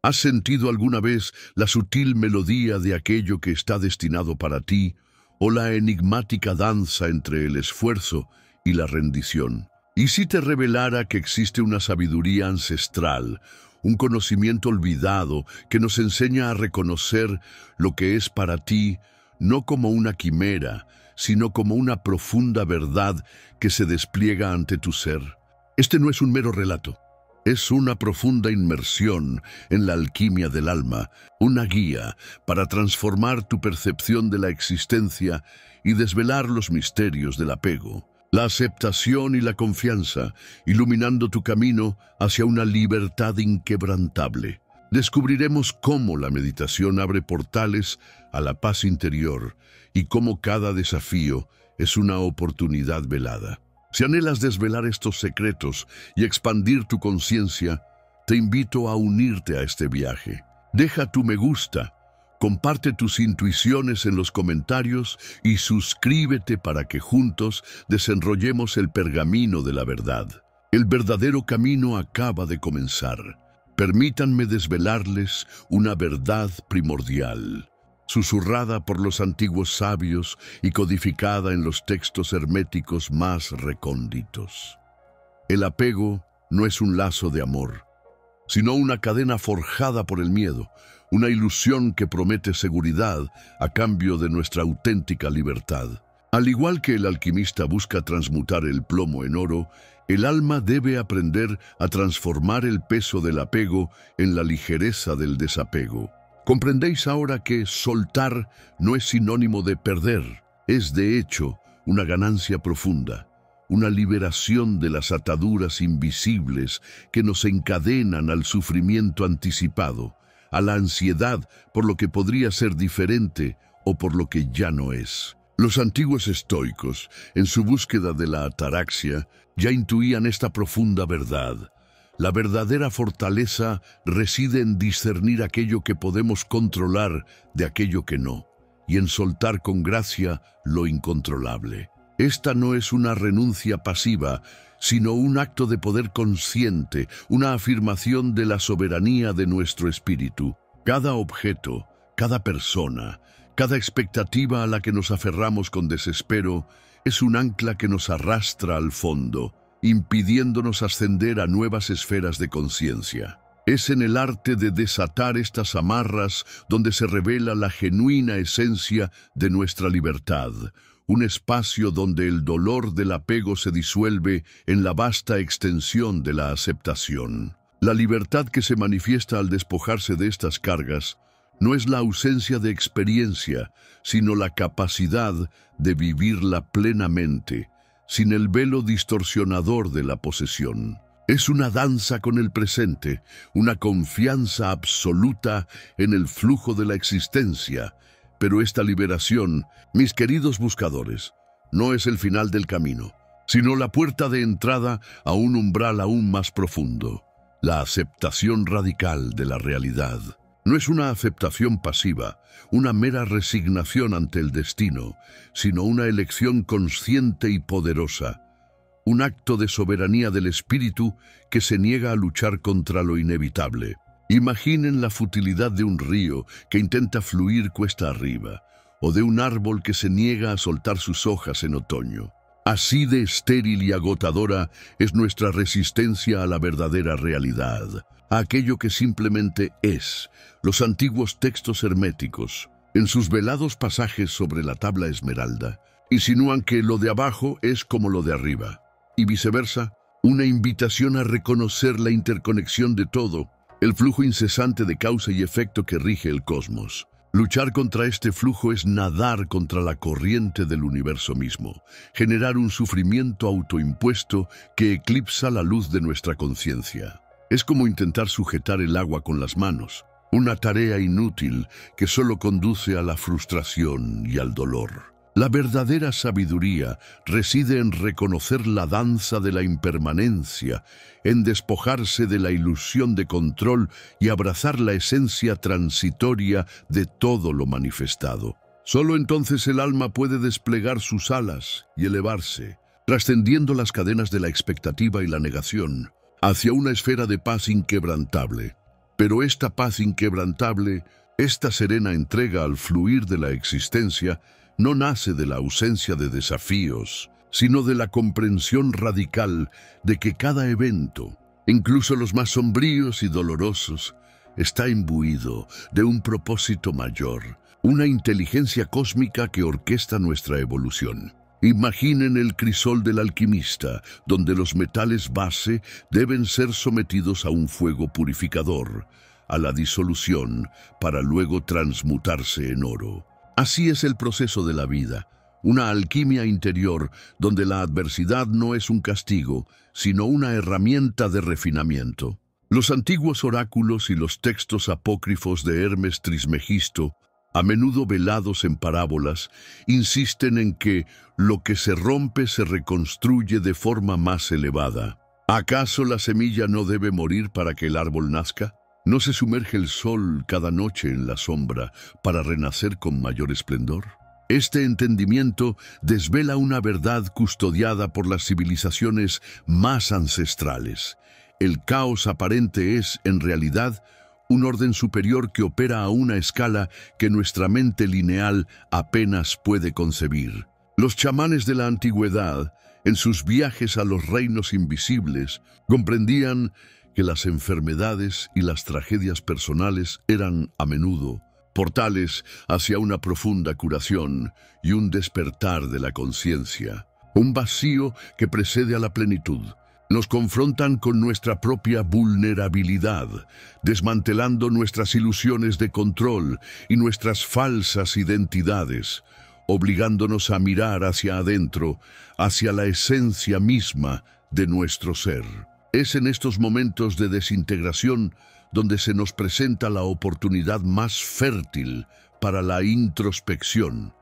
¿Has sentido alguna vez la sutil melodía de aquello que está destinado para ti, o la enigmática danza entre el esfuerzo y la rendición? ¿Y si te revelara que existe una sabiduría ancestral, un conocimiento olvidado que nos enseña a reconocer lo que es para ti, no como una quimera, sino como una profunda verdad que se despliega ante tu ser? Este no es un mero relato. Es una profunda inmersión en la alquimia del alma, una guía para transformar tu percepción de la existencia y desvelar los misterios del apego, la aceptación y la confianza, iluminando tu camino hacia una libertad inquebrantable. Descubriremos cómo la meditación abre portales a la paz interior y cómo cada desafío es una oportunidad velada. Si anhelas desvelar estos secretos y expandir tu conciencia, te invito a unirte a este viaje. Deja tu me gusta, comparte tus intuiciones en los comentarios y suscríbete para que juntos desenrollemos el pergamino de la verdad. El verdadero camino acaba de comenzar. Permítanme desvelarles una verdad primordial, susurrada por los antiguos sabios y codificada en los textos herméticos más recónditos. El apego no es un lazo de amor, sino una cadena forjada por el miedo, una ilusión que promete seguridad a cambio de nuestra auténtica libertad. Al igual que el alquimista busca transmutar el plomo en oro, el alma debe aprender a transformar el peso del apego en la ligereza del desapego. Comprendéis ahora que soltar no es sinónimo de perder, es de hecho una ganancia profunda, una liberación de las ataduras invisibles que nos encadenan al sufrimiento anticipado, a la ansiedad por lo que podría ser diferente o por lo que ya no es. Los antiguos estoicos, en su búsqueda de la ataraxia, ya intuían esta profunda verdad. La verdadera fortaleza reside en discernir aquello que podemos controlar de aquello que no, y en soltar con gracia lo incontrolable. Esta no es una renuncia pasiva, sino un acto de poder consciente, una afirmación de la soberanía de nuestro espíritu. Cada objeto, cada persona, cada expectativa a la que nos aferramos con desespero es un ancla que nos arrastra al fondo, impidiéndonos ascender a nuevas esferas de conciencia. Es en el arte de desatar estas amarras donde se revela la genuina esencia de nuestra libertad, un espacio donde el dolor del apego se disuelve en la vasta extensión de la aceptación. La libertad que se manifiesta al despojarse de estas cargas no es la ausencia de experiencia, sino la capacidad de vivirla plenamente, sin el velo distorsionador de la posesión. Es una danza con el presente, una confianza absoluta en el flujo de la existencia. Pero esta liberación, mis queridos buscadores, no es el final del camino, sino la puerta de entrada a un umbral aún más profundo, la aceptación radical de la realidad. No es una aceptación pasiva, una mera resignación ante el destino, sino una elección consciente y poderosa, un acto de soberanía del espíritu que se niega a luchar contra lo inevitable. Imaginen la futilidad de un río que intenta fluir cuesta arriba, o de un árbol que se niega a soltar sus hojas en otoño. Así de estéril y agotadora es nuestra resistencia a la verdadera realidad, a aquello que simplemente es. Los antiguos textos herméticos, en sus velados pasajes sobre la tabla esmeralda, insinúan que lo de abajo es como lo de arriba, y viceversa, una invitación a reconocer la interconexión de todo, el flujo incesante de causa y efecto que rige el cosmos. Luchar contra este flujo es nadar contra la corriente del universo mismo, generar un sufrimiento autoimpuesto que eclipsa la luz de nuestra conciencia. Es como intentar sujetar el agua con las manos, una tarea inútil que solo conduce a la frustración y al dolor. La verdadera sabiduría reside en reconocer la danza de la impermanencia, en despojarse de la ilusión de control y abrazar la esencia transitoria de todo lo manifestado. Solo entonces el alma puede desplegar sus alas y elevarse, trascendiendo las cadenas de la expectativa y la negación, hacia una esfera de paz inquebrantable. Pero esta paz inquebrantable, esta serena entrega al fluir de la existencia, no nace de la ausencia de desafíos, sino de la comprensión radical de que cada evento, incluso los más sombríos y dolorosos, está imbuido de un propósito mayor, una inteligencia cósmica que orquesta nuestra evolución. Imaginen el crisol del alquimista, donde los metales base deben ser sometidos a un fuego purificador, a la disolución, para luego transmutarse en oro. Así es el proceso de la vida, una alquimia interior donde la adversidad no es un castigo, sino una herramienta de refinamiento. Los antiguos oráculos y los textos apócrifos de Hermes Trismegisto, a menudo velados en parábolas, insisten en que lo que se rompe se reconstruye de forma más elevada. ¿Acaso la semilla no debe morir para que el árbol nazca? ¿No se sumerge el sol cada noche en la sombra para renacer con mayor esplendor? Este entendimiento desvela una verdad custodiada por las civilizaciones más ancestrales. El caos aparente es, en realidad, un orden superior que opera a una escala que nuestra mente lineal apenas puede concebir. Los chamanes de la antigüedad, en sus viajes a los reinos invisibles, comprendían que las enfermedades y las tragedias personales eran, a menudo, portales hacia una profunda curación y un despertar de la conciencia, un vacío que precede a la plenitud. Nos confrontan con nuestra propia vulnerabilidad, desmantelando nuestras ilusiones de control y nuestras falsas identidades, obligándonos a mirar hacia adentro, hacia la esencia misma de nuestro ser. Es en estos momentos de desintegración donde se nos presenta la oportunidad más fértil para la introspección,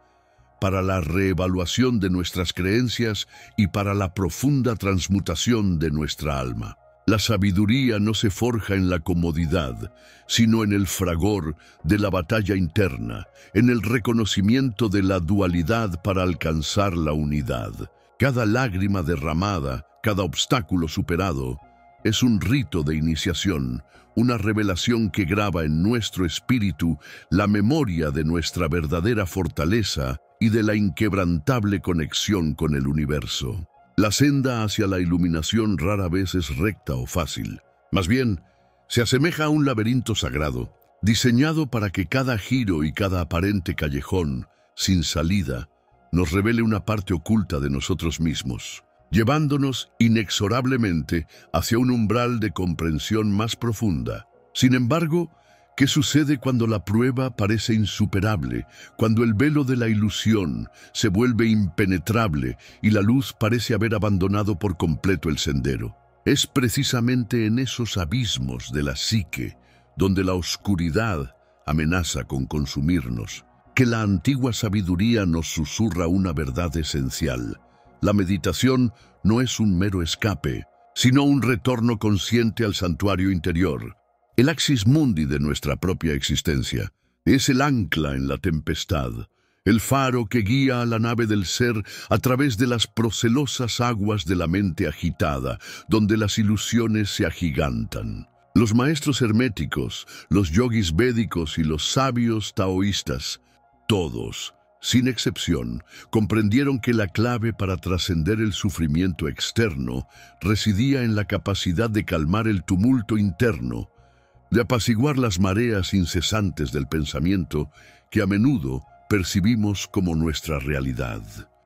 para la reevaluación de nuestras creencias y para la profunda transmutación de nuestra alma. La sabiduría no se forja en la comodidad, sino en el fragor de la batalla interna, en el reconocimiento de la dualidad para alcanzar la unidad. Cada lágrima derramada, cada obstáculo superado, es un rito de iniciación, una revelación que graba en nuestro espíritu la memoria de nuestra verdadera fortaleza y de la inquebrantable conexión con el universo. La senda hacia la iluminación rara vez es recta o fácil. Más bien, se asemeja a un laberinto sagrado, diseñado para que cada giro y cada aparente callejón, sin salida, nos revele una parte oculta de nosotros mismos, llevándonos inexorablemente hacia un umbral de comprensión más profunda. Sin embargo, ¿qué sucede cuando la prueba parece insuperable, cuando el velo de la ilusión se vuelve impenetrable y la luz parece haber abandonado por completo el sendero? Es precisamente en esos abismos de la psique, donde la oscuridad amenaza con consumirnos, que la antigua sabiduría nos susurra una verdad esencial. La meditación no es un mero escape, sino un retorno consciente al santuario interior, el axis mundi de nuestra propia existencia. Es el ancla en la tempestad, el faro que guía a la nave del ser a través de las procelosas aguas de la mente agitada, donde las ilusiones se agigantan. Los maestros herméticos, los yogis védicos y los sabios taoístas, todos, sin excepción, comprendieron que la clave para trascender el sufrimiento externo residía en la capacidad de calmar el tumulto interno, de apaciguar las mareas incesantes del pensamiento que a menudo percibimos como nuestra realidad.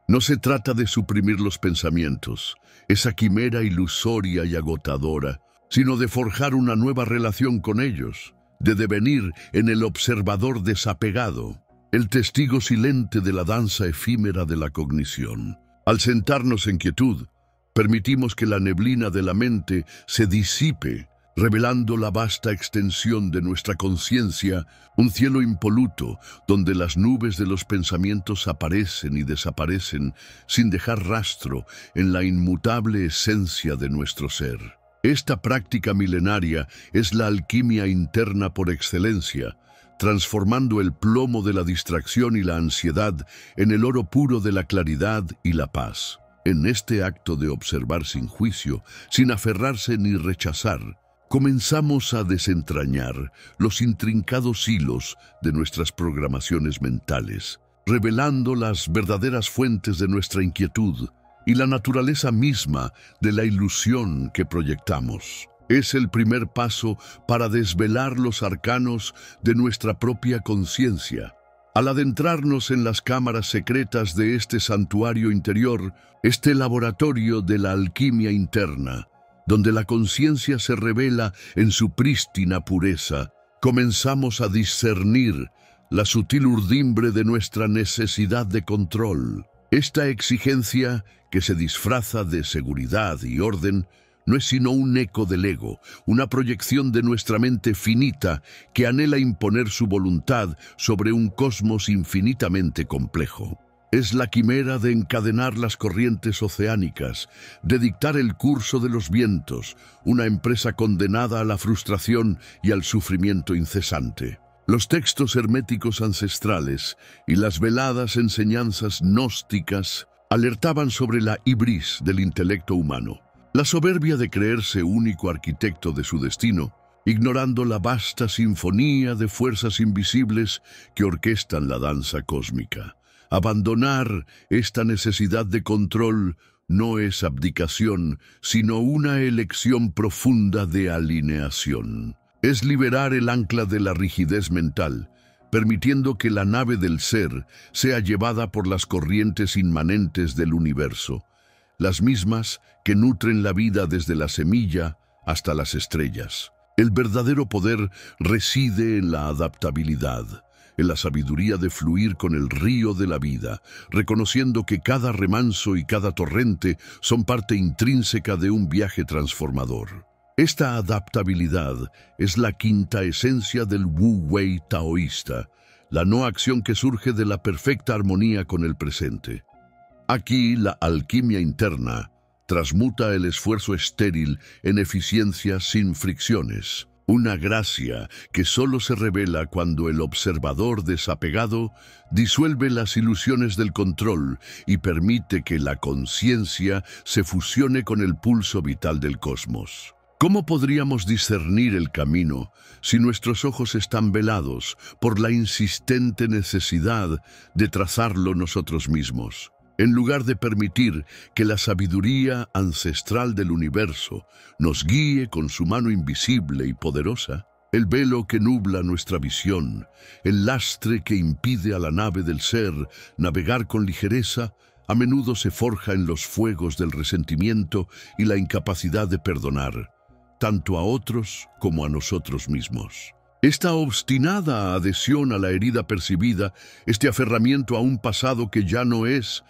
No se trata de suprimir los pensamientos, esa quimera ilusoria y agotadora, sino de forjar una nueva relación con ellos, de devenir en el observador desapegado, el testigo silente de la danza efímera de la cognición. Al sentarnos en quietud, permitimos que la neblina de la mente se disipe, revelando la vasta extensión de nuestra conciencia, un cielo impoluto donde las nubes de los pensamientos aparecen y desaparecen sin dejar rastro en la inmutable esencia de nuestro ser. Esta práctica milenaria es la alquimia interna por excelencia, transformando el plomo de la distracción y la ansiedad en el oro puro de la claridad y la paz. En este acto de observar sin juicio, sin aferrarse ni rechazar, comenzamos a desentrañar los intrincados hilos de nuestras programaciones mentales, revelando las verdaderas fuentes de nuestra inquietud y la naturaleza misma de la ilusión que proyectamos. Es el primer paso para desvelar los arcanos de nuestra propia conciencia. Al adentrarnos en las cámaras secretas de este santuario interior, este laboratorio de la alquimia interna, donde la conciencia se revela en su prístina pureza, comenzamos a discernir la sutil urdimbre de nuestra necesidad de control. Esta exigencia, que se disfraza de seguridad y orden, no es sino un eco del ego, una proyección de nuestra mente finita que anhela imponer su voluntad sobre un cosmos infinitamente complejo. Es la quimera de encadenar las corrientes oceánicas, de dictar el curso de los vientos, una empresa condenada a la frustración y al sufrimiento incesante. Los textos herméticos ancestrales y las veladas enseñanzas gnósticas alertaban sobre la ibris del intelecto humano, la soberbia de creerse único arquitecto de su destino, ignorando la vasta sinfonía de fuerzas invisibles que orquestan la danza cósmica. Abandonar esta necesidad de control no es abdicación, sino una elección profunda de alineación. Es liberar el ancla de la rigidez mental, permitiendo que la nave del ser sea llevada por las corrientes inmanentes del universo, las mismas que nutren la vida desde la semilla hasta las estrellas. El verdadero poder reside en la adaptabilidad, en la sabiduría de fluir con el río de la vida, reconociendo que cada remanso y cada torrente son parte intrínseca de un viaje transformador. Esta adaptabilidad es la quinta esencia del Wu Wei taoísta, la no acción que surge de la perfecta armonía con el presente. Aquí la alquimia interna transmuta el esfuerzo estéril en eficiencia sin fricciones, una gracia que solo se revela cuando el observador desapegado disuelve las ilusiones del control y permite que la conciencia se fusione con el pulso vital del cosmos. ¿Cómo podríamos discernir el camino si nuestros ojos están velados por la insistente necesidad de trazarlo nosotros mismos? En lugar de permitir que la sabiduría ancestral del universo nos guíe con su mano invisible y poderosa, el velo que nubla nuestra visión, el lastre que impide a la nave del ser navegar con ligereza, a menudo se forja en los fuegos del resentimiento y la incapacidad de perdonar, tanto a otros como a nosotros mismos. Esta obstinada adhesión a la herida percibida, este aferramiento a un pasado que ya no es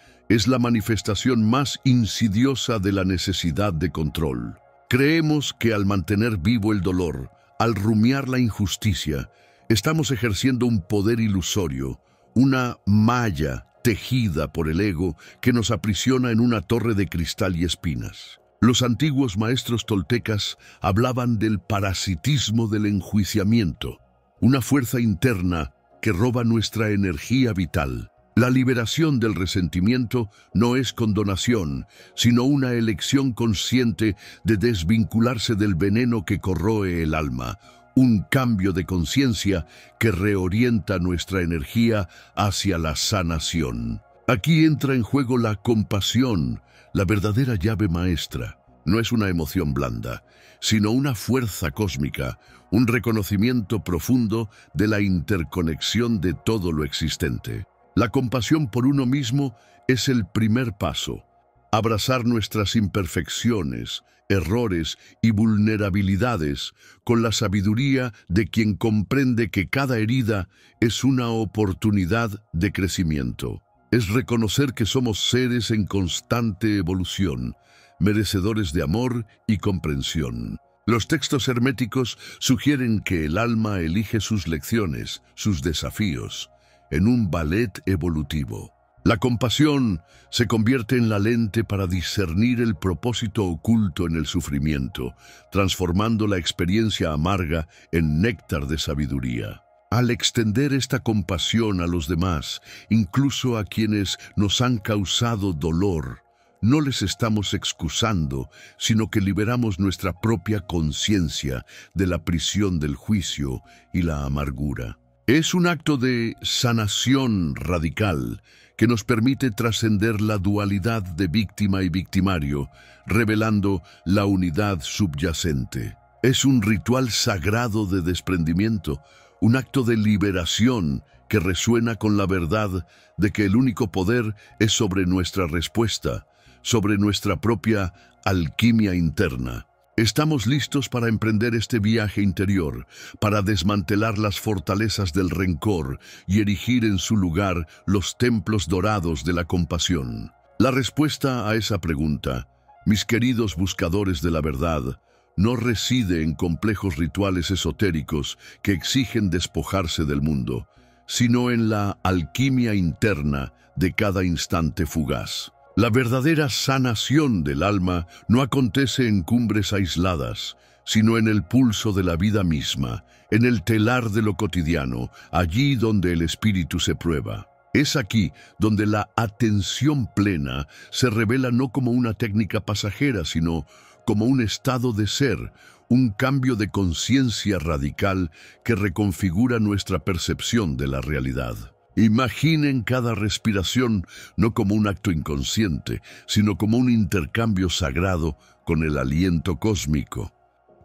la manifestación más insidiosa de la necesidad de control. Creemos que al mantener vivo el dolor, al rumiar la injusticia, estamos ejerciendo un poder ilusorio, una malla tejida por el ego que nos aprisiona en una torre de cristal y espinas. Los antiguos maestros toltecas hablaban del parasitismo del enjuiciamiento, una fuerza interna que roba nuestra energía vital. La liberación del resentimiento no es condonación, sino una elección consciente de desvincularse del veneno que corroe el alma, un cambio de conciencia que reorienta nuestra energía hacia la sanación. Aquí entra en juego la compasión, la verdadera llave maestra. No es una emoción blanda, sino una fuerza cósmica, un reconocimiento profundo de la interconexión de todo lo existente. La compasión por uno mismo es el primer paso. Abrazar nuestras imperfecciones, errores y vulnerabilidades con la sabiduría de quien comprende que cada herida es una oportunidad de crecimiento. Es reconocer que somos seres en constante evolución, merecedores de amor y comprensión. Los textos herméticos sugieren que el alma elige sus lecciones, sus desafíos, en un ballet evolutivo. La compasión se convierte en la lente para discernir el propósito oculto en el sufrimiento, transformando la experiencia amarga en néctar de sabiduría. Al extender esta compasión a los demás, incluso a quienes nos han causado dolor, no les estamos excusando, sino que liberamos nuestra propia conciencia de la prisión del juicio y la amargura. Es un acto de sanación radical que nos permite trascender la dualidad de víctima y victimario, revelando la unidad subyacente. Es un ritual sagrado de desprendimiento, un acto de liberación que resuena con la verdad de que el único poder es sobre nuestra respuesta, sobre nuestra propia alquimia interna. Estamos listos para emprender este viaje interior, para desmantelar las fortalezas del rencor y erigir en su lugar los templos dorados de la compasión. La respuesta a esa pregunta, mis queridos buscadores de la verdad, no reside en complejos rituales esotéricos que exigen despojarse del mundo, sino en la alquimia interna de cada instante fugaz. La verdadera sanación del alma no acontece en cumbres aisladas, sino en el pulso de la vida misma, en el telar de lo cotidiano, allí donde el espíritu se prueba. Es aquí donde la atención plena se revela no como una técnica pasajera, sino como un estado de ser, un cambio de conciencia radical que reconfigura nuestra percepción de la realidad. Imaginen cada respiración no como un acto inconsciente, sino como un intercambio sagrado con el aliento cósmico.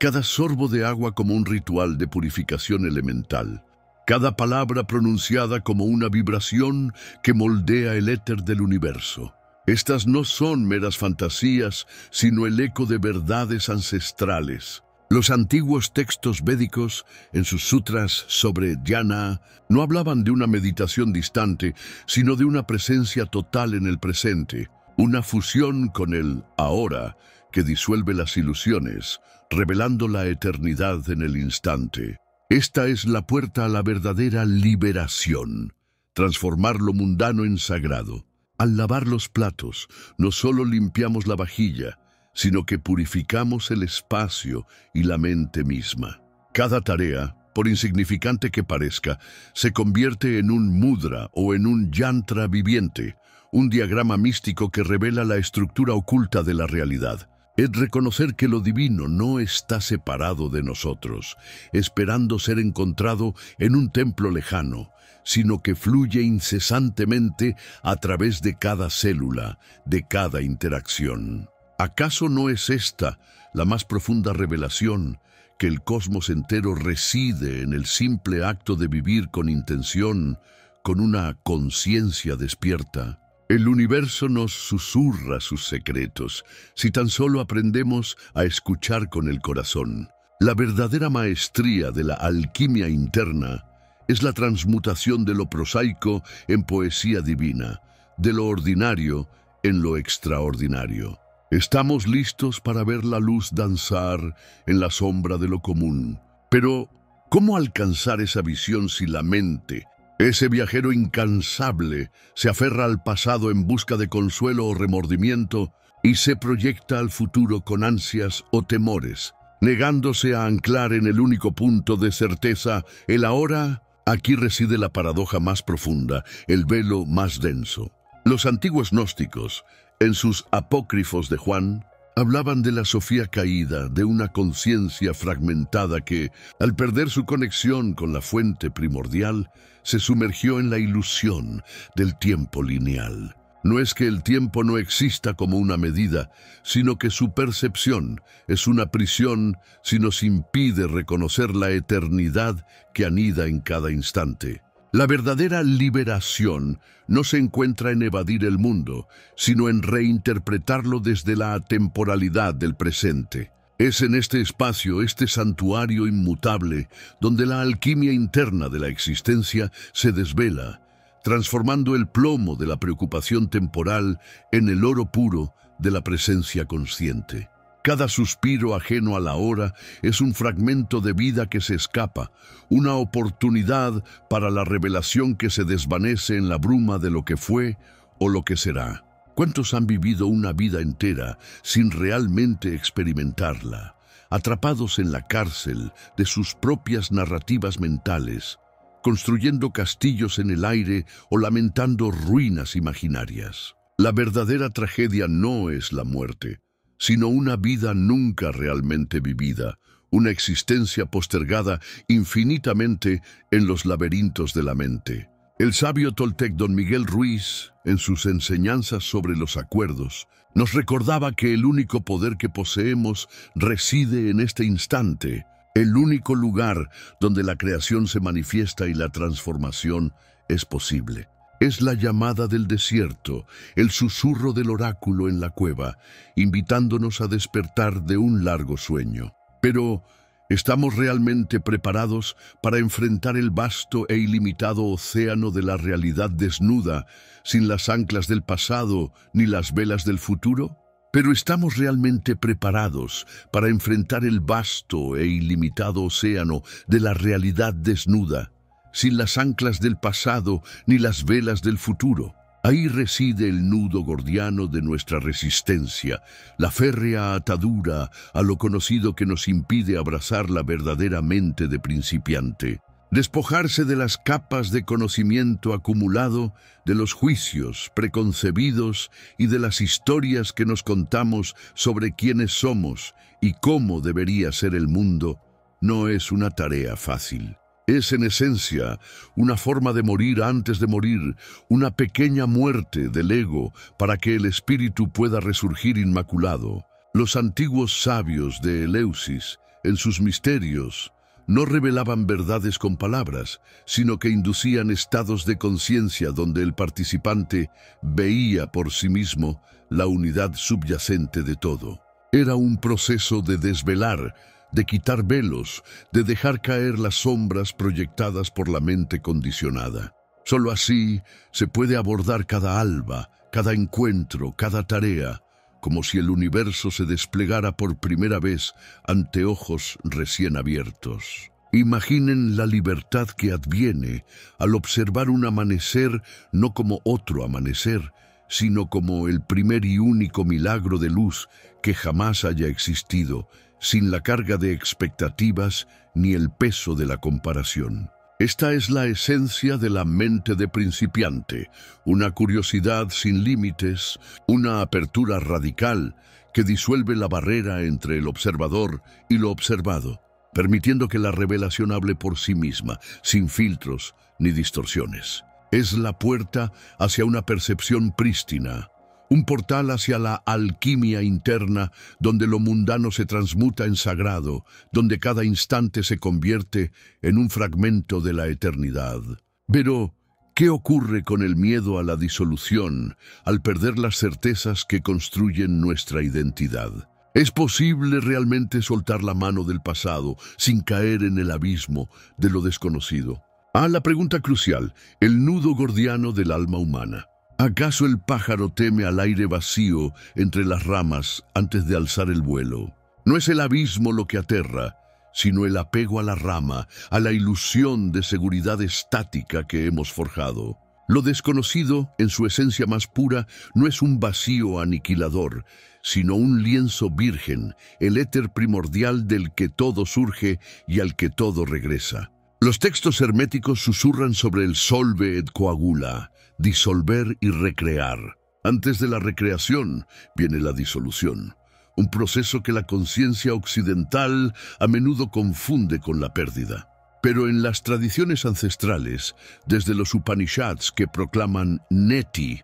Cada sorbo de agua como un ritual de purificación elemental. Cada palabra pronunciada como una vibración que moldea el éter del universo. Estas no son meras fantasías, sino el eco de verdades ancestrales. Los antiguos textos védicos, en sus sutras sobre dhyana, no hablaban de una meditación distante, sino de una presencia total en el presente, una fusión con el ahora que disuelve las ilusiones, revelando la eternidad en el instante. Esta es la puerta a la verdadera liberación, transformar lo mundano en sagrado. Al lavar los platos, no solo limpiamos la vajilla, sino que purificamos el espacio y la mente misma. Cada tarea, por insignificante que parezca, se convierte en un mudra o en un yantra viviente, un diagrama místico que revela la estructura oculta de la realidad. Es reconocer que lo divino no está separado de nosotros, esperando ser encontrado en un templo lejano, sino que fluye incesantemente a través de cada célula, de cada interacción. ¿Acaso no es esta la más profunda revelación, que el cosmos entero reside en el simple acto de vivir con intención, con una conciencia despierta? El universo nos susurra sus secretos, si tan solo aprendemos a escuchar con el corazón. La verdadera maestría de la alquimia interna es la transmutación de lo prosaico en poesía divina, de lo ordinario en lo extraordinario. Estamos listos para ver la luz danzar en la sombra de lo común. Pero, ¿cómo alcanzar esa visión si la mente, ese viajero incansable, se aferra al pasado en busca de consuelo o remordimiento y se proyecta al futuro con ansias o temores, negándose a anclar en el único punto de certeza, el ahora? Aquí reside la paradoja más profunda, el velo más denso. Los antiguos gnósticos, en sus apócrifos de Juan, hablaban de la Sofía caída, de una conciencia fragmentada que, al perder su conexión con la fuente primordial, se sumergió en la ilusión del tiempo lineal. No es que el tiempo no exista como una medida, sino que su percepción es una prisión si nos impide reconocer la eternidad que anida en cada instante. La verdadera liberación no se encuentra en evadir el mundo, sino en reinterpretarlo desde la atemporalidad del presente. Es en este espacio, este santuario inmutable, donde la alquimia interna de la existencia se desvela, transformando el plomo de la preocupación temporal en el oro puro de la presencia consciente. Cada suspiro ajeno a la hora es un fragmento de vida que se escapa, una oportunidad para la revelación que se desvanece en la bruma de lo que fue o lo que será. ¿Cuántos han vivido una vida entera sin realmente experimentarla, atrapados en la cárcel de sus propias narrativas mentales, construyendo castillos en el aire o lamentando ruinas imaginarias? La verdadera tragedia no es la muerte, sino una vida nunca realmente vivida, una existencia postergada infinitamente en los laberintos de la mente. El sabio toltec don Miguel Ruiz, en sus enseñanzas sobre los acuerdos, nos recordaba que el único poder que poseemos reside en este instante, el único lugar donde la creación se manifiesta y la transformación es posible. Es la llamada del desierto, el susurro del oráculo en la cueva, invitándonos a despertar de un largo sueño. Pero, ¿estamos realmente preparados para enfrentar el vasto e ilimitado océano de la realidad desnuda, sin las anclas del pasado ni las velas del futuro? ¿Pero estamos realmente preparados para enfrentar el vasto e ilimitado océano de la realidad desnuda, sin las anclas del pasado ni las velas del futuro? Ahí reside el nudo gordiano de nuestra resistencia, la férrea atadura a lo conocido que nos impide abrazar la verdadera mente de principiante. Despojarse de las capas de conocimiento acumulado, de los juicios preconcebidos y de las historias que nos contamos sobre quiénes somos y cómo debería ser el mundo, no es una tarea fácil. Es en esencia una forma de morir antes de morir, una pequeña muerte del ego para que el espíritu pueda resurgir inmaculado. Los antiguos sabios de Eleusis, en sus misterios, no revelaban verdades con palabras, sino que inducían estados de conciencia donde el participante veía por sí mismo la unidad subyacente de todo. Era un proceso de desvelar, de quitar velos, de dejar caer las sombras proyectadas por la mente condicionada. Solo así se puede abordar cada alba, cada encuentro, cada tarea, como si el universo se desplegara por primera vez ante ojos recién abiertos. Imaginen la libertad que adviene al observar un amanecer no como otro amanecer, sino como el primer y único milagro de luz que jamás haya existido, sin la carga de expectativas ni el peso de la comparación. Esta es la esencia de la mente de principiante, una curiosidad sin límites, una apertura radical que disuelve la barrera entre el observador y lo observado, permitiendo que la revelación hable por sí misma, sin filtros ni distorsiones. Es la puerta hacia una percepción prístina, un portal hacia la alquimia interna donde lo mundano se transmuta en sagrado, donde cada instante se convierte en un fragmento de la eternidad. Pero, ¿qué ocurre con el miedo a la disolución, al perder las certezas que construyen nuestra identidad? ¿Es posible realmente soltar la mano del pasado sin caer en el abismo de lo desconocido? La pregunta crucial, el nudo gordiano del alma humana. ¿Acaso el pájaro teme al aire vacío entre las ramas antes de alzar el vuelo? No es el abismo lo que aterra, sino el apego a la rama, a la ilusión de seguridad estática que hemos forjado. Lo desconocido, en su esencia más pura, no es un vacío aniquilador, sino un lienzo virgen, el éter primordial del que todo surge y al que todo regresa. Los textos herméticos susurran sobre el solve et coagula, disolver y recrear. Antes de la recreación viene la disolución, un proceso que la conciencia occidental a menudo confunde con la pérdida. Pero en las tradiciones ancestrales, desde los Upanishads que proclaman neti,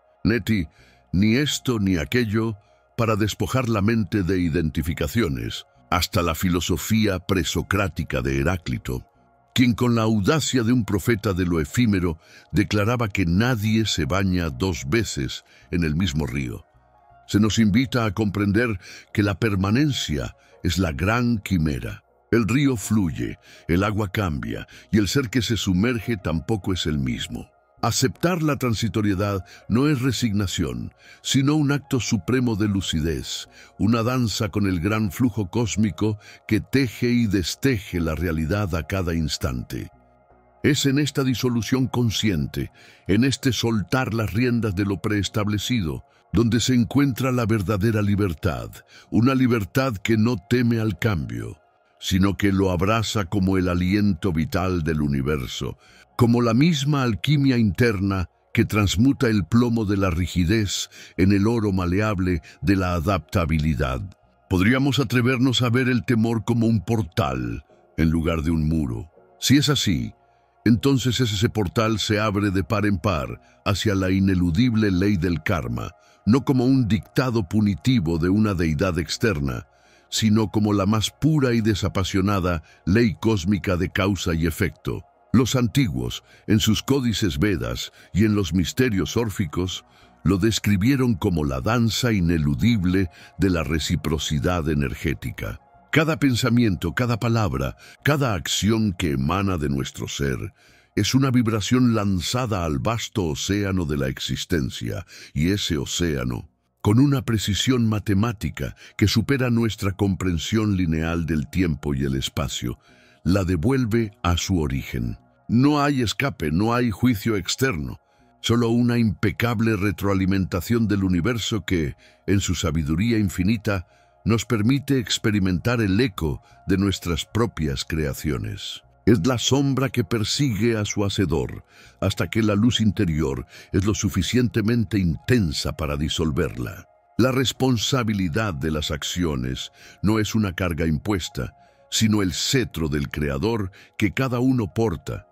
ni esto ni aquello, para despojar la mente de identificaciones, hasta la filosofía presocrática de Heráclito, quien con la audacia de un profeta de lo efímero declaraba que nadie se baña dos veces en el mismo río. Se nos invita a comprender que la permanencia es la gran quimera. El río fluye, el agua cambia y el ser que se sumerge tampoco es el mismo. Aceptar la transitoriedad no es resignación, sino un acto supremo de lucidez, una danza con el gran flujo cósmico que teje y desteje la realidad a cada instante. Es en esta disolución consciente, en este soltar las riendas de lo preestablecido, donde se encuentra la verdadera libertad, una libertad que no teme al cambio, sino que lo abraza como el aliento vital del universo, como la misma alquimia interna que transmuta el plomo de la rigidez en el oro maleable de la adaptabilidad. Podríamos atrevernos a ver el temor como un portal en lugar de un muro. Si es así, entonces ese portal se abre de par en par hacia la ineludible ley del karma, no como un dictado punitivo de una deidad externa, sino como la más pura y desapasionada ley cósmica de causa y efecto. Los antiguos, en sus códices Vedas y en los misterios órficos, lo describieron como la danza ineludible de la reciprocidad energética. Cada pensamiento, cada palabra, cada acción que emana de nuestro ser es una vibración lanzada al vasto océano de la existencia, y ese océano, con una precisión matemática que supera nuestra comprensión lineal del tiempo y el espacio, la devuelve a su origen. No hay escape, no hay juicio externo, solo una impecable retroalimentación del universo que, en su sabiduría infinita, nos permite experimentar el eco de nuestras propias creaciones. Es la sombra que persigue a su hacedor, hasta que la luz interior es lo suficientemente intensa para disolverla. La responsabilidad de las acciones no es una carga impuesta, sino el cetro del Creador que cada uno porta,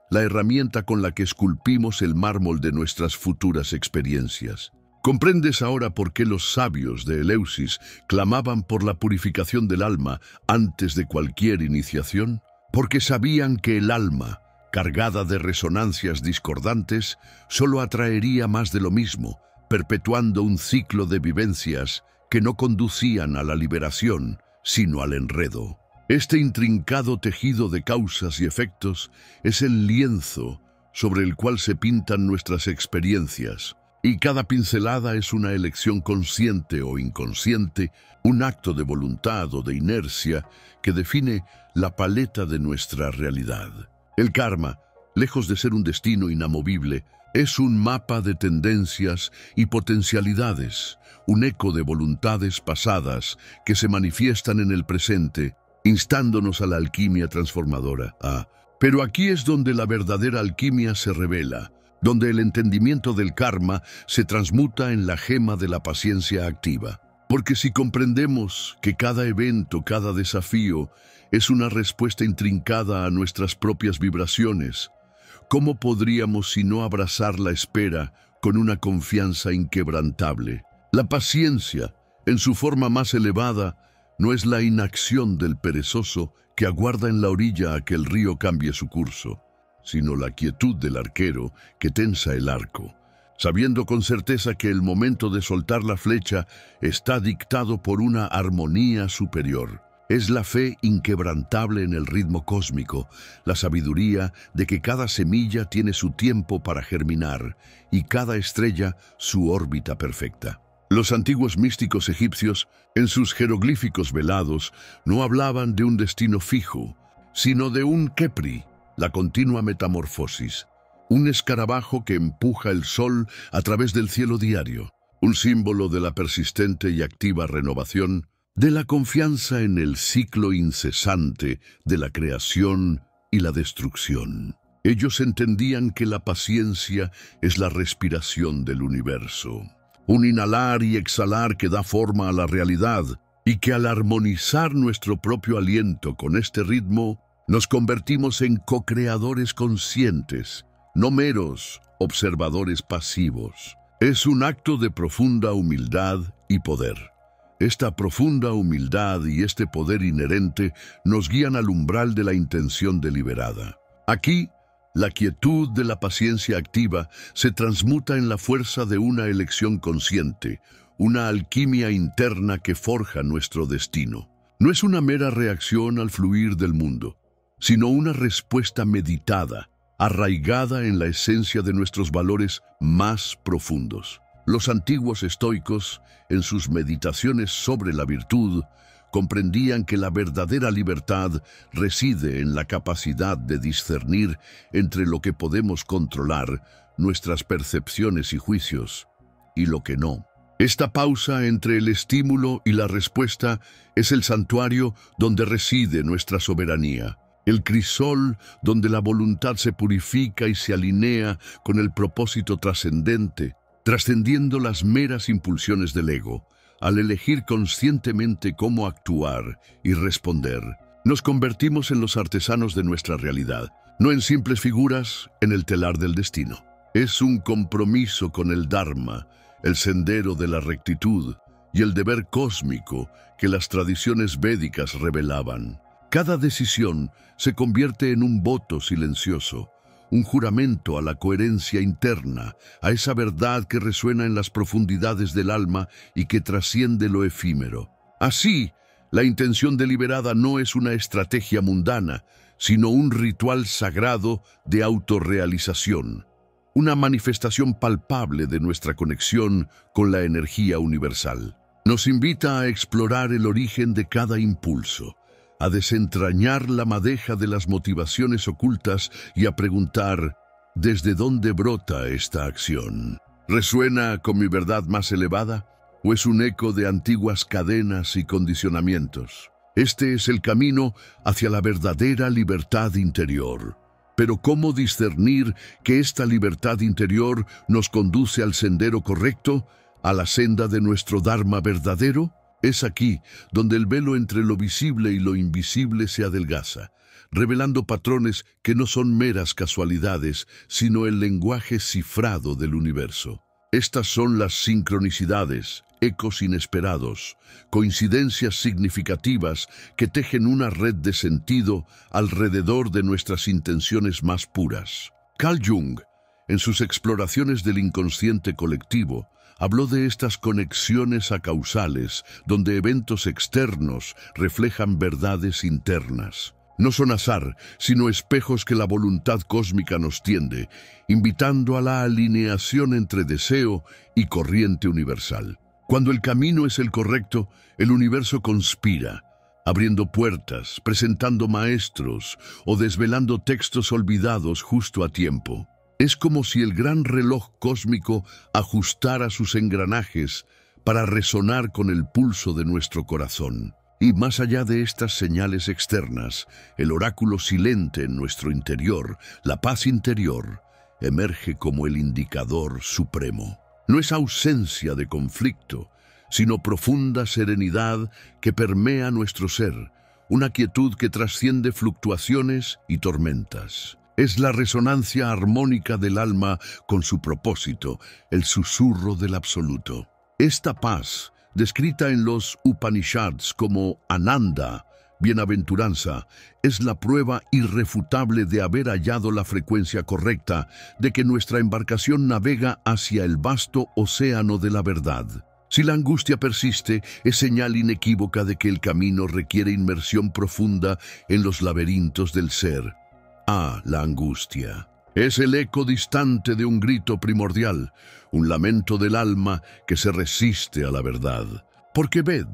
la herramienta con la que esculpimos el mármol de nuestras futuras experiencias. ¿Comprendes ahora por qué los sabios de Eleusis clamaban por la purificación del alma antes de cualquier iniciación? Porque sabían que el alma, cargada de resonancias discordantes, solo atraería más de lo mismo, perpetuando un ciclo de vivencias que no conducían a la liberación, sino al enredo. Este intrincado tejido de causas y efectos es el lienzo sobre el cual se pintan nuestras experiencias, y cada pincelada es una elección consciente o inconsciente, un acto de voluntad o de inercia que define la paleta de nuestra realidad. El karma, lejos de ser un destino inamovible, es un mapa de tendencias y potencialidades, un eco de voluntades pasadas que se manifiestan en el presente, instándonos a la alquimia transformadora. Pero aquí es donde la verdadera alquimia se revela, donde el entendimiento del karma se transmuta en la gema de la paciencia activa. Porque si comprendemos que cada evento, cada desafío, es una respuesta intrincada a nuestras propias vibraciones, ¿cómo podríamos sino abrazar la espera con una confianza inquebrantable? La paciencia, en su forma más elevada, no es la inacción del perezoso que aguarda en la orilla a que el río cambie su curso, sino la quietud del arquero que tensa el arco, sabiendo con certeza que el momento de soltar la flecha está dictado por una armonía superior. Es la fe inquebrantable en el ritmo cósmico, la sabiduría de que cada semilla tiene su tiempo para germinar y cada estrella su órbita perfecta. Los antiguos místicos egipcios, en sus jeroglíficos velados, no hablaban de un destino fijo, sino de un Kepri, la continua metamorfosis, un escarabajo que empuja el sol a través del cielo diario, un símbolo de la persistente y activa renovación, de la confianza en el ciclo incesante de la creación y la destrucción. Ellos entendían que la paciencia es la respiración del universo, un inhalar y exhalar que da forma a la realidad, y que al armonizar nuestro propio aliento con este ritmo, nos convertimos en co-creadores conscientes, no meros observadores pasivos. Es un acto de profunda humildad y poder. Esta profunda humildad y este poder inherente nos guían al umbral de la intención deliberada. Aquí, la quietud de la paciencia activa se transmuta en la fuerza de una elección consciente, una alquimia interna que forja nuestro destino. No es una mera reacción al fluir del mundo, sino una respuesta meditada, arraigada en la esencia de nuestros valores más profundos. Los antiguos estoicos, en sus meditaciones sobre la virtud, comprendían que la verdadera libertad reside en la capacidad de discernir entre lo que podemos controlar, nuestras percepciones y juicios, y lo que no. Esta pausa entre el estímulo y la respuesta es el santuario donde reside nuestra soberanía. el crisol donde la voluntad se purifica y se alinea con el propósito trascendente, trascendiendo las meras impulsiones del ego. Al elegir conscientemente cómo actuar y responder, nos convertimos en los artesanos de nuestra realidad, no en simples figuras en el telar del destino. Es un compromiso con el Dharma, el sendero de la rectitud y el deber cósmico que las tradiciones védicas revelaban. Cada decisión se convierte en un voto silencioso, un juramento a la coherencia interna, a esa verdad que resuena en las profundidades del alma y que trasciende lo efímero. Así, la intención deliberada no es una estrategia mundana, sino un ritual sagrado de autorrealización, una manifestación palpable de nuestra conexión con la energía universal. Nos invita a explorar el origen de cada impulso, a desentrañar la madeja de las motivaciones ocultas y a preguntar, ¿desde dónde brota esta acción? ¿Resuena con mi verdad más elevada o es un eco de antiguas cadenas y condicionamientos? Este es el camino hacia la verdadera libertad interior. Pero ¿cómo discernir que esta libertad interior nos conduce al sendero correcto, a la senda de nuestro Dharma verdadero? Es aquí donde el velo entre lo visible y lo invisible se adelgaza, revelando patrones que no son meras casualidades, sino el lenguaje cifrado del universo. Estas son las sincronicidades, ecos inesperados, coincidencias significativas que tejen una red de sentido alrededor de nuestras intenciones más puras. Carl Jung, en sus exploraciones del inconsciente colectivo, habló de estas conexiones acausales, donde eventos externos reflejan verdades internas. No son azar, sino espejos que la voluntad cósmica nos tiende, invitando a la alineación entre deseo y corriente universal. Cuando el camino es el correcto, el universo conspira, abriendo puertas, presentando maestros o desvelando textos olvidados justo a tiempo. Es como si el gran reloj cósmico ajustara sus engranajes para resonar con el pulso de nuestro corazón. Y más allá de estas señales externas, el oráculo silente en nuestro interior, la paz interior, emerge como el indicador supremo. No es ausencia de conflicto, sino profunda serenidad que permea nuestro ser, una quietud que trasciende fluctuaciones y tormentas. Es la resonancia armónica del alma con su propósito, el susurro del absoluto. Esta paz, descrita en los Upanishads como Ananda, bienaventuranza, es la prueba irrefutable de haber hallado la frecuencia correcta, de que nuestra embarcación navega hacia el vasto océano de la verdad. Si la angustia persiste, es señal inequívoca de que el camino requiere inmersión profunda en los laberintos del ser. La angustia es el eco distante de un grito primordial, un lamento del alma que se resiste a la verdad. Porque ved,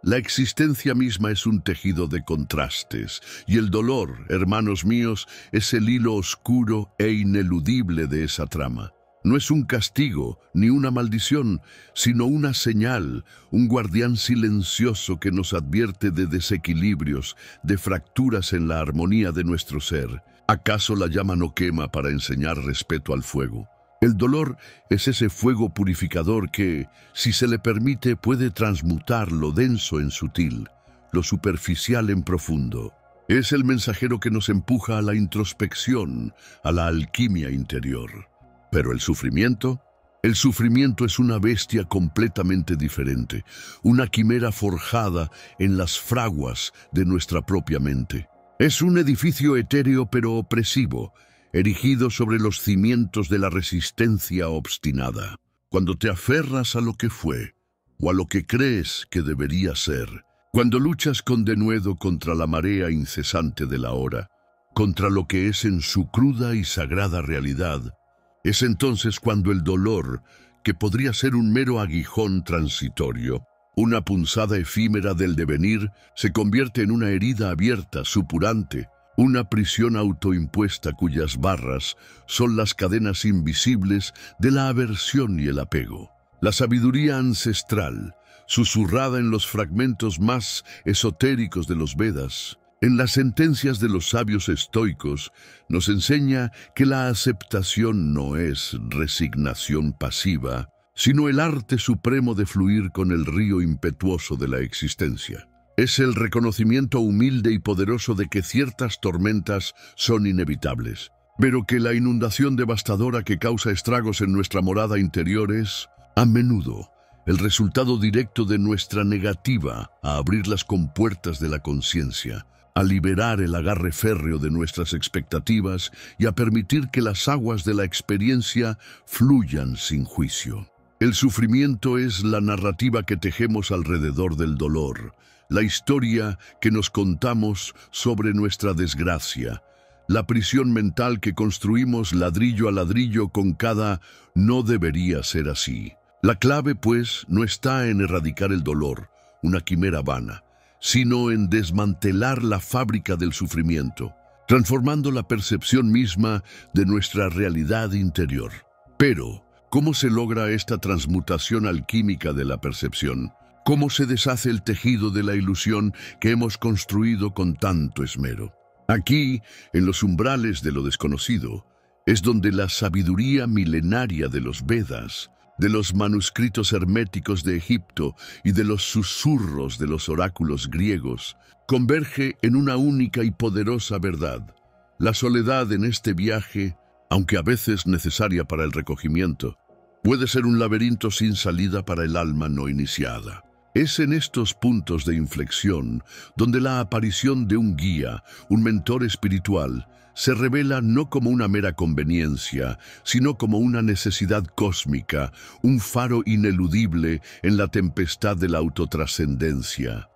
la existencia misma es un tejido de contrastes, y el dolor, hermanos míos, es el hilo oscuro e ineludible de esa trama. No es un castigo ni una maldición, sino una señal, un guardián silencioso que nos advierte de desequilibrios, de fracturas en la armonía de nuestro ser. ¿Acaso la llama no quema para enseñar respeto al fuego? El dolor es ese fuego purificador que, si se le permite, puede transmutar lo denso en sutil, lo superficial en profundo. Es el mensajero que nos empuja a la introspección, a la alquimia interior. Pero el sufrimiento es una bestia completamente diferente, una quimera forjada en las fraguas de nuestra propia mente. Es un edificio etéreo pero opresivo, erigido sobre los cimientos de la resistencia obstinada. Cuando te aferras a lo que fue, o a lo que crees que debería ser, cuando luchas con denuedo contra la marea incesante de la hora, contra lo que es en su cruda y sagrada realidad, es entonces cuando el dolor, que podría ser un mero aguijón transitorio, una punzada efímera del devenir, se convierte en una herida abierta, supurante, una prisión autoimpuesta cuyas barras son las cadenas invisibles de la aversión y el apego. La sabiduría ancestral, susurrada en los fragmentos más esotéricos de los Vedas, En las sentencias de los sabios estoicos nos enseña que la aceptación no es resignación pasiva, sino el arte supremo de fluir con el río impetuoso de la existencia. Es el reconocimiento humilde y poderoso de que ciertas tormentas son inevitables, pero que la inundación devastadora que causa estragos en nuestra morada interior es, a menudo, el resultado directo de nuestra negativa a abrir las compuertas de la conciencia, a liberar el agarre férreo de nuestras expectativas y a permitir que las aguas de la experiencia fluyan sin juicio. El sufrimiento es la narrativa que tejemos alrededor del dolor, la historia que nos contamos sobre nuestra desgracia, la prisión mental que construimos ladrillo a ladrillo con cada "no debería ser así". La clave, pues, no está en erradicar el dolor, una quimera vana, sino en desmantelar la fábrica del sufrimiento, transformando la percepción misma de nuestra realidad interior. Pero, ¿cómo se logra esta transmutación alquímica de la percepción? ¿Cómo se deshace el tejido de la ilusión que hemos construido con tanto esmero? Aquí, en los umbrales de lo desconocido, es donde la sabiduría milenaria de los Vedas, de los manuscritos herméticos de Egipto y de los susurros de los oráculos griegos, converge en una única y poderosa verdad. La soledad en este viaje, aunque a veces necesaria para el recogimiento, puede ser un laberinto sin salida para el alma no iniciada. Es en estos puntos de inflexión donde la aparición de un guía, un mentor espiritual, se revela no como una mera conveniencia, sino como una necesidad cósmica, un faro ineludible en la tempestad de la autotrascendencia.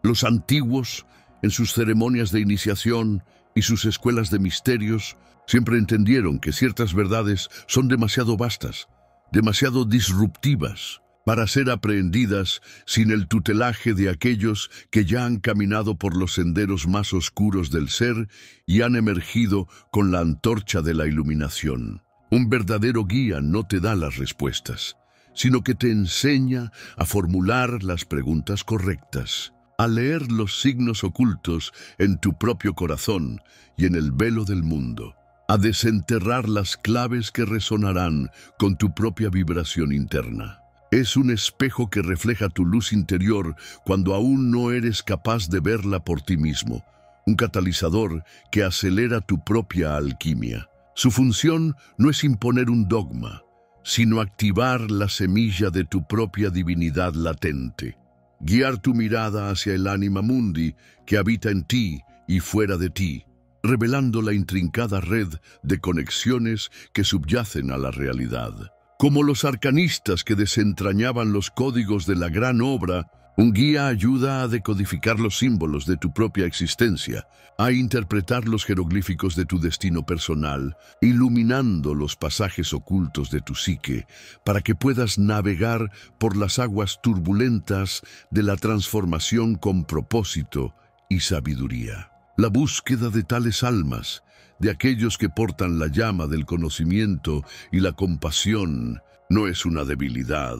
Los antiguos, en sus ceremonias de iniciación y sus escuelas de misterios, siempre entendieron que ciertas verdades son demasiado vastas, demasiado disruptivas, para ser aprehendidas sin el tutelaje de aquellos que ya han caminado por los senderos más oscuros del ser y han emergido con la antorcha de la iluminación. Un verdadero guía no te da las respuestas, sino que te enseña a formular las preguntas correctas, a leer los signos ocultos en tu propio corazón y en el velo del mundo, a desenterrar las claves que resonarán con tu propia vibración interna. Es un espejo que refleja tu luz interior cuando aún no eres capaz de verla por ti mismo, un catalizador que acelera tu propia alquimia. Su función no es imponer un dogma, sino activar la semilla de tu propia divinidad latente, guiar tu mirada hacia el Anima Mundi que habita en ti y fuera de ti, revelando la intrincada red de conexiones que subyacen a la realidad. Como los arcanistas que desentrañaban los códigos de la gran obra, un guía ayuda a decodificar los símbolos de tu propia existencia, a interpretar los jeroglíficos de tu destino personal, iluminando los pasajes ocultos de tu psique, para que puedas navegar por las aguas turbulentas de la transformación con propósito y sabiduría. La búsqueda de tales almas, de aquellos que portan la llama del conocimiento y la compasión, no es una debilidad,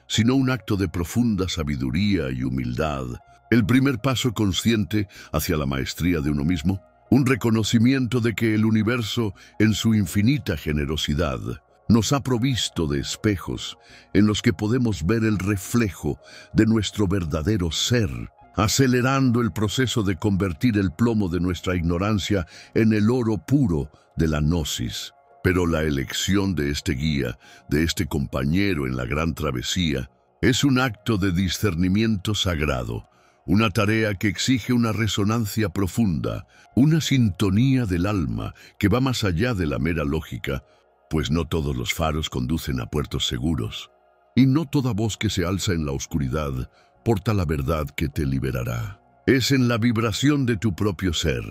sino un acto de profunda sabiduría y humildad, el primer paso consciente hacia la maestría de uno mismo, un reconocimiento de que el universo, en su infinita generosidad, nos ha provisto de espejos en los que podemos ver el reflejo de nuestro verdadero ser, acelerando el proceso de convertir el plomo de nuestra ignorancia en el oro puro de la gnosis. Pero la elección de este guía, de este compañero en la gran travesía, es un acto de discernimiento sagrado, una tarea que exige una resonancia profunda, una sintonía del alma que va más allá de la mera lógica, pues no todos los faros conducen a puertos seguros, y no toda voz que se alza en la oscuridad porta la verdad que te liberará. Es en la vibración de tu propio ser,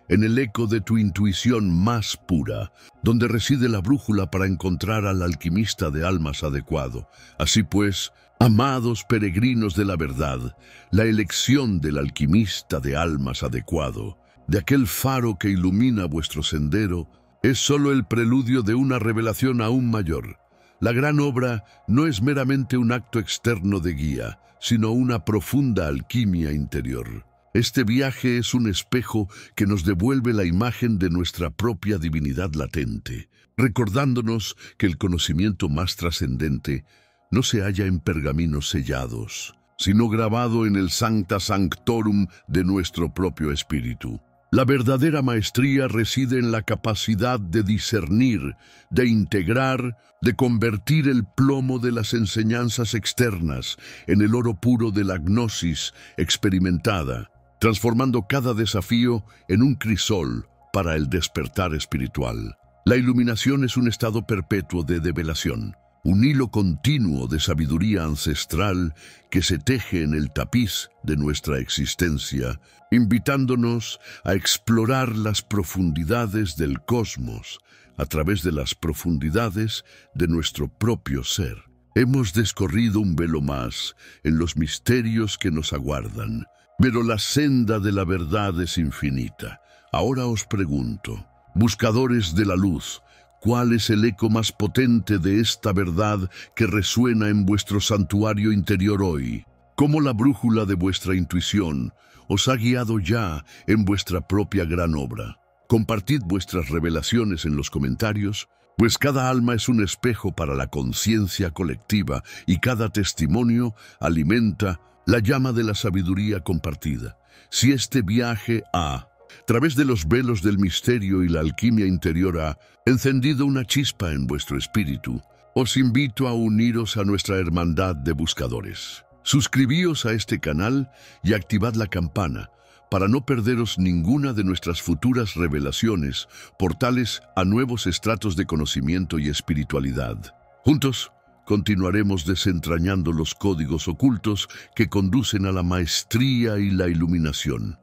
en el eco de tu intuición más pura, donde reside la brújula para encontrar al alquimista de almas adecuado. Así pues, amados peregrinos de la verdad, la elección del alquimista de almas adecuado, de aquel faro que ilumina vuestro sendero, es solo el preludio de una revelación aún mayor. La gran obra no es meramente un acto externo de guía, sino una profunda alquimia interior. Este viaje es un espejo que nos devuelve la imagen de nuestra propia divinidad latente, recordándonos que el conocimiento más trascendente no se halla en pergaminos sellados, sino grabado en el Sancta Sanctorum de nuestro propio espíritu. La verdadera maestría reside en la capacidad de discernir, de integrar, de convertir el plomo de las enseñanzas externas en el oro puro de la gnosis experimentada, transformando cada desafío en un crisol para el despertar espiritual. La iluminación es un estado perpetuo de develación, un hilo continuo de sabiduría ancestral que se teje en el tapiz de nuestra existencia, invitándonos a explorar las profundidades del cosmos a través de las profundidades de nuestro propio ser. Hemos descorrido un velo más en los misterios que nos aguardan, pero la senda de la verdad es infinita. Ahora os pregunto, buscadores de la luz, ¿cuál es el eco más potente de esta verdad que resuena en vuestro santuario interior hoy? ¿Cómo la brújula de vuestra intuición os ha guiado ya en vuestra propia gran obra? Compartid vuestras revelaciones en los comentarios, pues cada alma es un espejo para la conciencia colectiva y cada testimonio alimenta la llama de la sabiduría compartida. Si este viaje a través de los velos del misterio y la alquimia interior ha encendido una chispa en vuestro espíritu, os invito a uniros a nuestra hermandad de buscadores. Suscribíos a este canal y activad la campana para no perderos ninguna de nuestras futuras revelaciones, portales a nuevos estratos de conocimiento y espiritualidad. Juntos, continuaremos desentrañando los códigos ocultos que conducen a la maestría y la iluminación.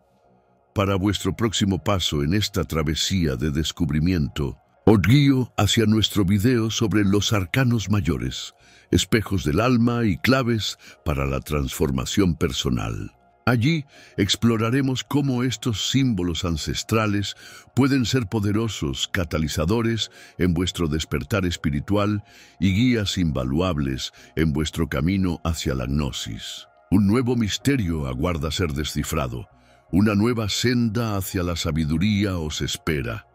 Para vuestro próximo paso en esta travesía de descubrimiento, os guío hacia nuestro video sobre los arcanos mayores, espejos del alma y claves para la transformación personal. Allí exploraremos cómo estos símbolos ancestrales pueden ser poderosos catalizadores en vuestro despertar espiritual y guías invaluables en vuestro camino hacia la gnosis. Un nuevo misterio aguarda ser descifrado. Una nueva senda hacia la sabiduría os espera.